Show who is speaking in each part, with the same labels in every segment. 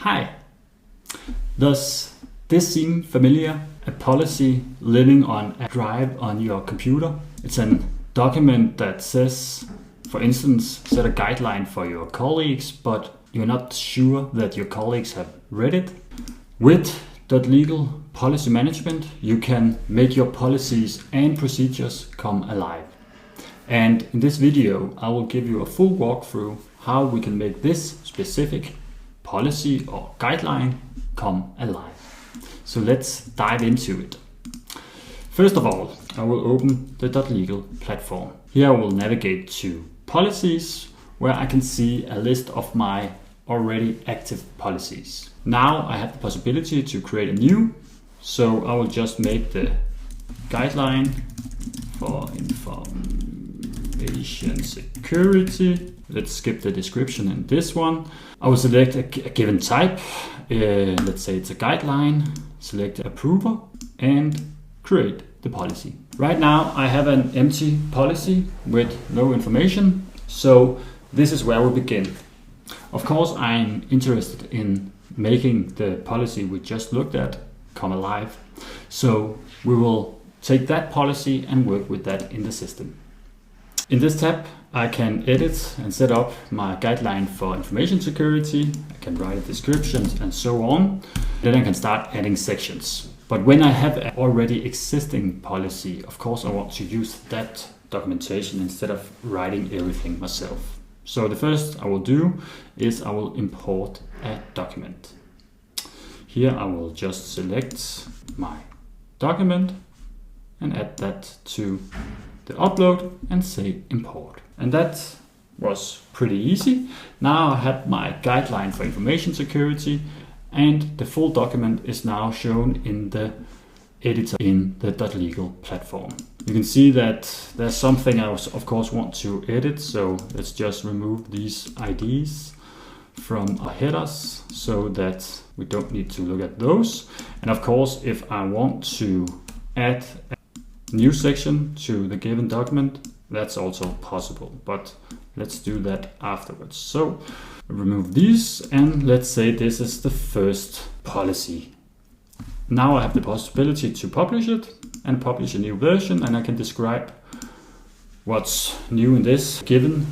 Speaker 1: Hi! Does this seem familiar? A policy living on a drive on your computer? It's a document that says, for instance, set a guideline for your colleagues, but you're not sure that your colleagues have read it. With .legal policy management, you can make your policies and procedures come alive. And in this video, I will give you a full walkthrough how we can make this specific policy or guideline come alive. So let's dive into it. First of all, I will open the .legal platform. Here I will navigate to policies, where I can see a list of my already active policies. Now I have the possibility to create a new, so I will just make the guideline for information security. Let's skip the description in this one. I will select a given type. Let's say it's a guideline. Select approver and create the policy. Right now I have an empty policy with no information. So this is where we begin. Of course, I'm interested in making the policy we just looked at come alive. So we will take that policy and work with that in the system. In this tab, I can edit and set up my guideline for information security. I can write descriptions and so on. Then I can start adding sections. But when I have an already existing policy, of course, I want to use that documentation instead of writing everything myself. So the first I will do is I will import a document. Here I will just select my document and add that to the upload and say import. And that was pretty easy. Now I have my guideline for information security and the full document is now shown in the editor in the .legal platform. You can see that there's something I of course want to edit, so let's just remove these IDs from our headers so that we don't need to look at those. And of course, if I want to add a new section to the given document, that's also possible, but let's do that afterwards. So remove these and let's say this is the first policy. Now I have the possibility to publish it and publish a new version, and I can describe what's new in this given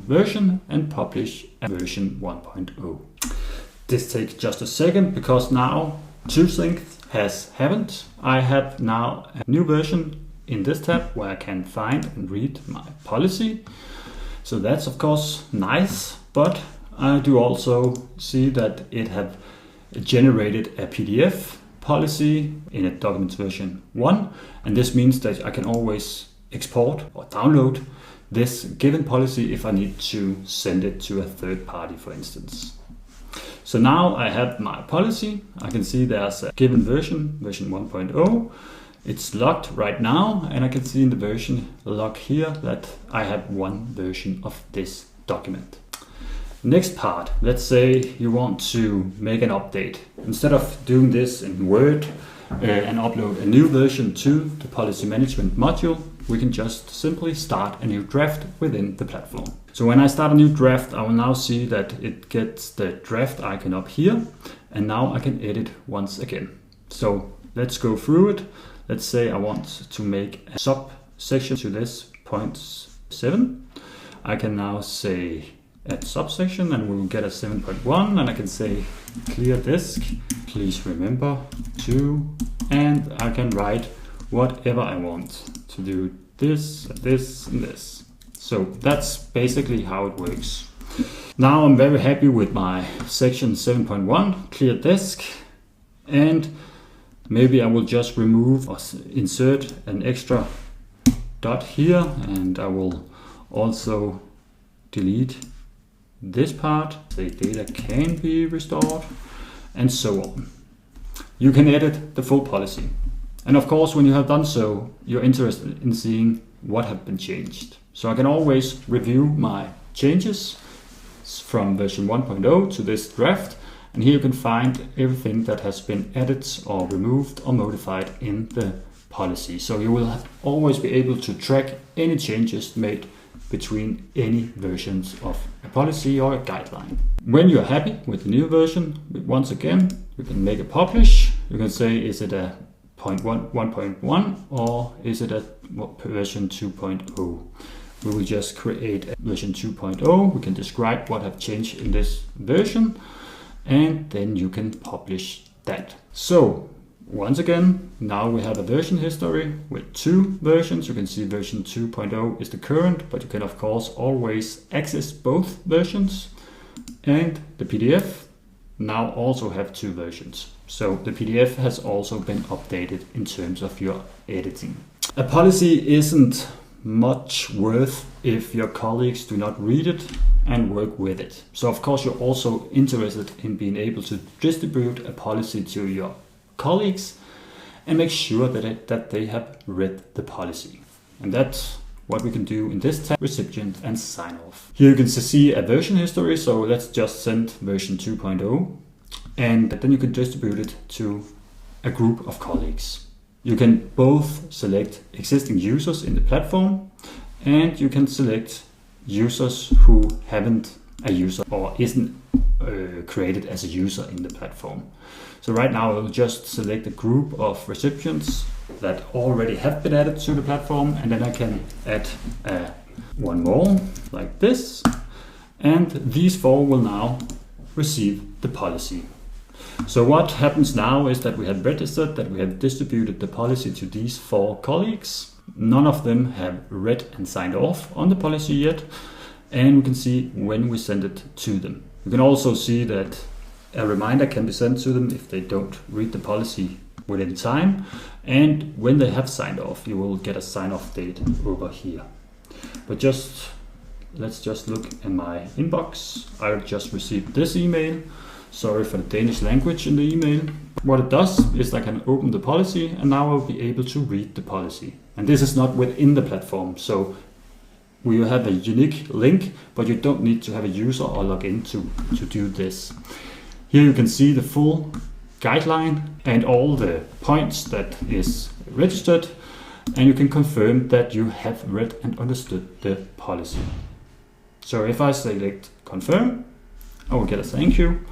Speaker 1: version and publish a version 1.0. This takes just a second because now two things has happened. I have now a new version in this tab where I can find and read my policy. So that's of course nice, but I do also see that it have generated a PDF policy in a document version 1, and this means that I can always export or download this given policy if I need to send it to a third party, for instance. So now I have my policy. I can see there's a given version 1.0. It's locked right now, and I can see in the version log here that I have one version of this document. Next part, let's say you want to make an update. Instead of doing this in Word and upload a new version to the policy management module, we can just simply start a new draft within the platform. So when I start a new draft, I will now see that it gets the draft icon up here, and now I can edit once again. So let's go through it. Let's say I want to make a subsection to this 0.7. I can now say add subsection and we will get a 7.1, and I can say clear disk, please remember to, and I can write whatever I want to do, this, this, and this. So that's basically how it works. Now I'm very happy with my section 7.1, clear disk, and maybe I will just remove or insert an extra dot here, and I will also delete this part, say data can be restored, and so on. You can edit the full policy. And of course, when you have done so, you're interested in seeing what have been changed. So I can always review my changes from version 1.0 to this draft, and here you can find everything that has been added or removed or modified in the policy. So you will always be able to track any changes made between any versions of a policy or a guideline. When you're happy with the new version, once again, you can make a publish. You can say, is it a 1.1 or is it a version 2.0? We will just create a version 2.0. We can describe what have changed in this version, and then you can publish that. So once again, now we have a version history with 2 versions. You can see version 2.0 is the current, but you can of course always access both versions. And the PDF now also have 2 versions. So the PDF has also been updated in terms of your editing. A policy isn't much worth if your colleagues do not read it and work with it. So of course you're also interested in being able to distribute a policy to your colleagues and make sure that they have read the policy. And that's what we can do in this tab, recipient and sign off. Here you can see a version history, so let's just send version 2.0 and then you can distribute it to a group of colleagues. You can both select existing users in the platform and you can select users who haven't a user or isn't created as a user in the platform. So right now I'll just select a group of recipients that already have been added to the platform, and then I can add one more like this, and these 4 will now receive the policy. So what happens now is that we have registered that we have distributed the policy to these 4 colleagues. None of them have read and signed off on the policy yet, and we can see when we send it to them. You can also see that a reminder can be sent to them if they don't read the policy within time, and when they have signed off, you will get a sign off date over here. But let's just look in my inbox. I just received this email. Sorry for the Danish language in the email. What it does is I can open the policy, and now I'll be able to read the policy. And this is not within the platform, so we will have a unique link, but you don't need to have a user or log in to do this. Here you can see the full guideline and all the points that is registered, and you can confirm that you have read and understood the policy. So if I select confirm, I will get a thank you.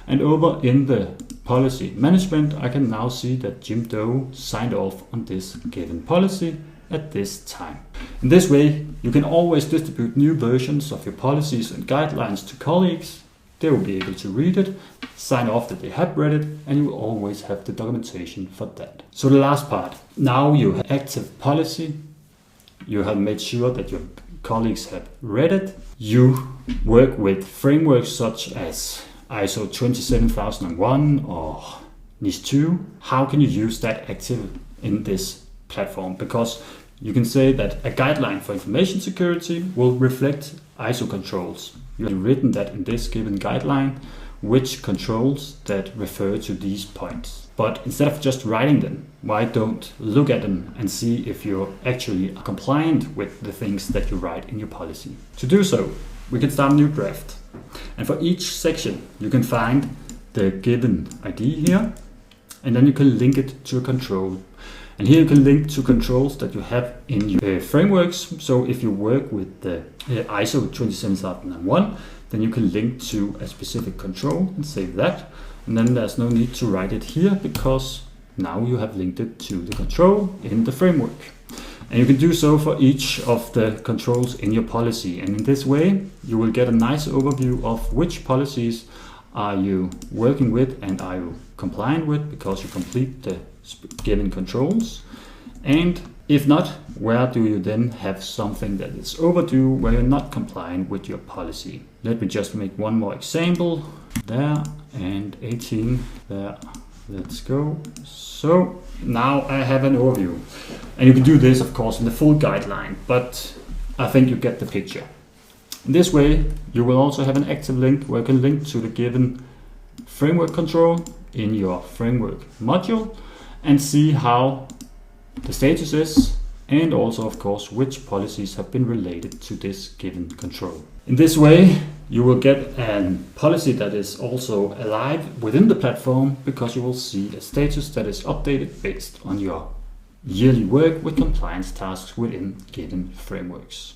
Speaker 1: And over in the policy management, I can now see that Jim Doe signed off on this given policy at this time. In this way, you can always distribute new versions of your policies and guidelines to colleagues. They will be able to read it, sign off that they have read it, and you will always have the documentation for that. So the last part, now you have active policy, you have made sure that your colleagues have read it, you work with frameworks such as ISO 27001 or NIS2. How can you use that active in this platform? Because you can say that a guideline for information security will reflect ISO controls. You have written that in this given guideline, which controls that refer to these points. But instead of just writing them, why don't look at them and see if you're actually compliant with the things that you write in your policy? To do so, we can start a new draft. And for each section, you can find the given ID here, and then you can link it to a control. And here you can link to controls that you have in your frameworks. So if you work with the ISO 27001, then you can link to a specific control and save that. And then there's no need to write it here because now you have linked it to the control in the framework. And you can do so for each of the controls in your policy. And in this way, you will get a nice overview of which policies are you working with and are you compliant with because you complete the given controls. And if not, where do you then have something that is overdue where you're not compliant with your policy? Let me just make one more example. There, and 18 there. Let's go. So now I have an overview. And you can do this, of course, in the full guideline, but I think you get the picture. In this way, you will also have an active link where you can link to the given framework control in your framework module and see how the status is, and also, of course, which policies have been related to this given control. In this way, you will get a policy that is also alive within the platform because you will see a status that is updated based on your yearly work with compliance tasks within given frameworks.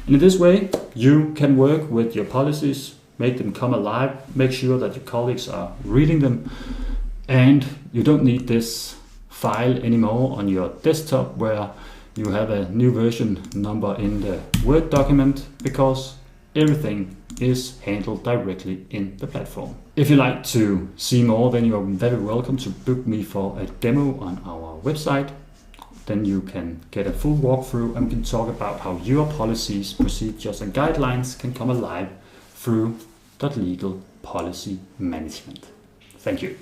Speaker 1: And in this way, you can work with your policies, make them come alive, make sure that your colleagues are reading them, and you don't need this file anymore on your desktop where you have a new version number in the Word document, because everything is handled directly in the platform. If you like to see more, then you're very welcome to book me for a demo on our website. Then you can get a full walkthrough and we can talk about how your policies, procedures and guidelines can come alive through .legal policy management. Thank you.